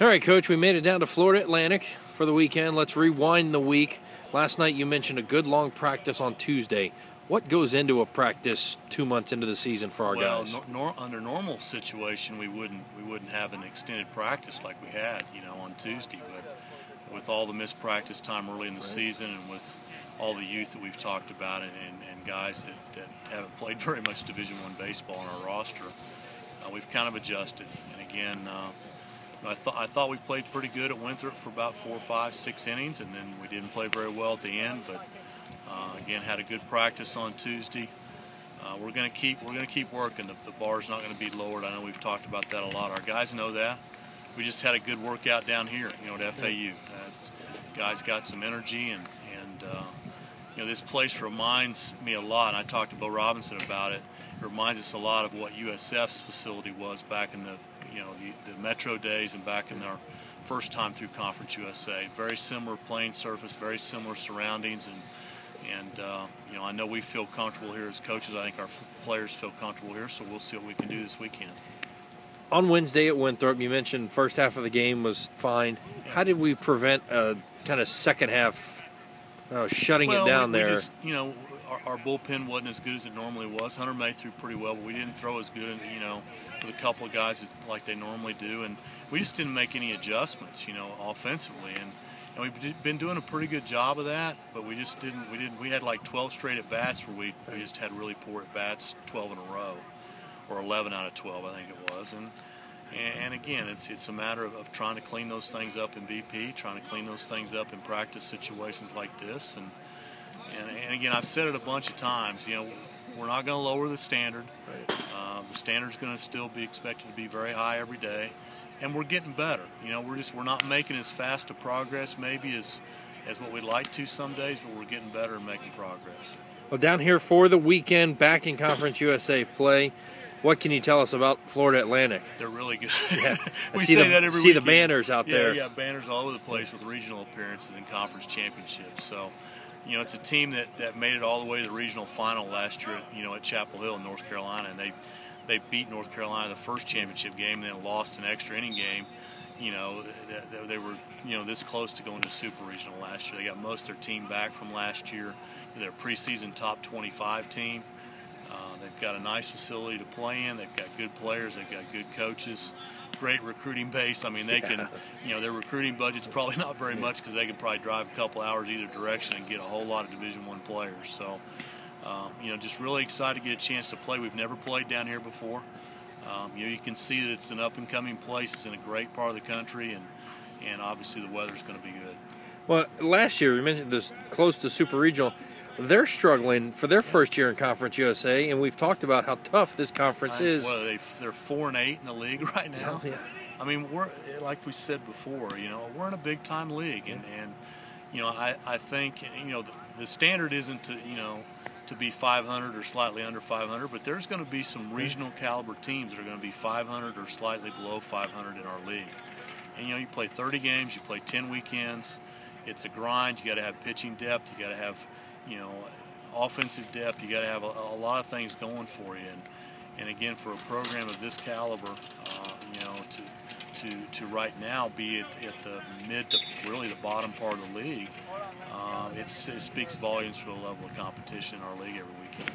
All right, Coach, we made it down to Florida Atlantic for the weekend. Let's rewind the week. Last night you mentioned a good long practice on Tuesday. What goes into a practice 2 months into the season for our guys? Under normal situation, we wouldn't have an extended practice like we had, on Tuesday. But with all the missed practice time early in the season, and with all the youth that we've talked about, and guys that haven't played very much Division I baseball on our roster, we've kind of adjusted. And again, I thought we played pretty good at Winthrop for about 4, 5, 6 innings, and then we didn't play very well at the end. But again, had a good practice on Tuesday. We're going to keep working. The bar's not going to be lowered. I know we've talked about that a lot. Our guys know that. We just had a good workout down here, at FAU. Guys got some energy, and this place reminds me a lot. And I talked to Bo Robinson about it. It reminds us a lot of what USF's facility was back in the Metro days and back in our first time through Conference USA. Very similar playing surface, very similar surroundings, and I know we feel comfortable here as coaches. I think our players feel comfortable here, so we'll see what we can do this weekend. On Wednesday at Winthrop, you mentioned first half of the game was fine. How did we prevent a kind of second half shutting it down there? Just, our bullpen wasn't as good as it normally was. Hunter May threw pretty well, but we didn't throw as good, with a couple of guys like they normally do, and we just didn't make any adjustments, offensively, and we've been doing a pretty good job of that, but we just didn't. We had like 12 straight at bats where we just had really poor at bats, 12 in a row, or 11 out of 12, I think it was, and again, it's a matter of trying to clean those things up in BP, trying to clean those things up in practice situations like this, and again, I've said it a bunch of times, we're not going to lower the standard. Right. The standard's going to still be expected to be very high every day, and we're getting better. We're not making as fast a progress maybe as what we'd like to some days, but we're getting better and making progress. Well, down here for the weekend, back in Conference USA play, what can you tell us about Florida Atlantic? They're really good. Yeah. We say that every week. See the banners out there. Yeah, banners all over the place with regional appearances and conference championships. So, it's a team that made it all the way to the regional final last year at Chapel Hill in North Carolina, and they beat North Carolina the first championship game, and then lost an extra inning game. They were this close to going to Super Regional last year. They got most of their team back from last year. They're a preseason top 25 team. They've got a nice facility to play in. They've got good players. They've got good coaches. Great recruiting base. I mean, they can, their recruiting budget's probably not very much because they can probably drive a couple hours either direction and get a whole lot of Division I players. So, just really excited to get a chance to play. We've never played down here before. You can see that it's an up-and-coming place. It's in a great part of the country, and obviously the weather's going to be good. Well, last year we mentioned this close to Super Regional. They're struggling for their first year in Conference USA, and we've talked about how tough this conference is. Well, they're 4-8 in the league right now. Yeah. I mean, we're like we said before. We're in a big-time league, and I think the standard isn't to be 500 or slightly under 500, but there's going to be some regional caliber teams that are going to be 500 or slightly below 500 in our league. And you play 30 games, you play 10 weekends. It's a grind. You got to have pitching depth. You got to have offensive depth. You got to have a lot of things going for you, and again, for a program of this caliber, to right now be at the mid to really the bottom part of the league, it speaks volumes for the level of competition in our league every weekend.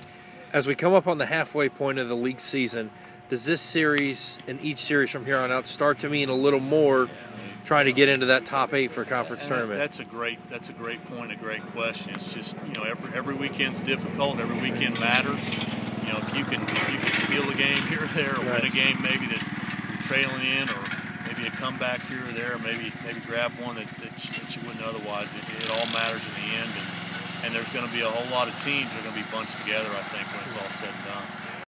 As we come up on the halfway point of the league season, does this series and each series from here on out start to mean a little more? Trying to get into that top 8 for conference tournament. That's a great point, a great question. It's just every weekend's difficult. Every weekend matters. If you can steal a game here or there, or win a game maybe that you're trailing in, or maybe a comeback here or there, or maybe grab one that you wouldn't otherwise. It all matters in the end, and there's going to be a whole lot of teams that are going to be bunched together, I think, when it's all said and done.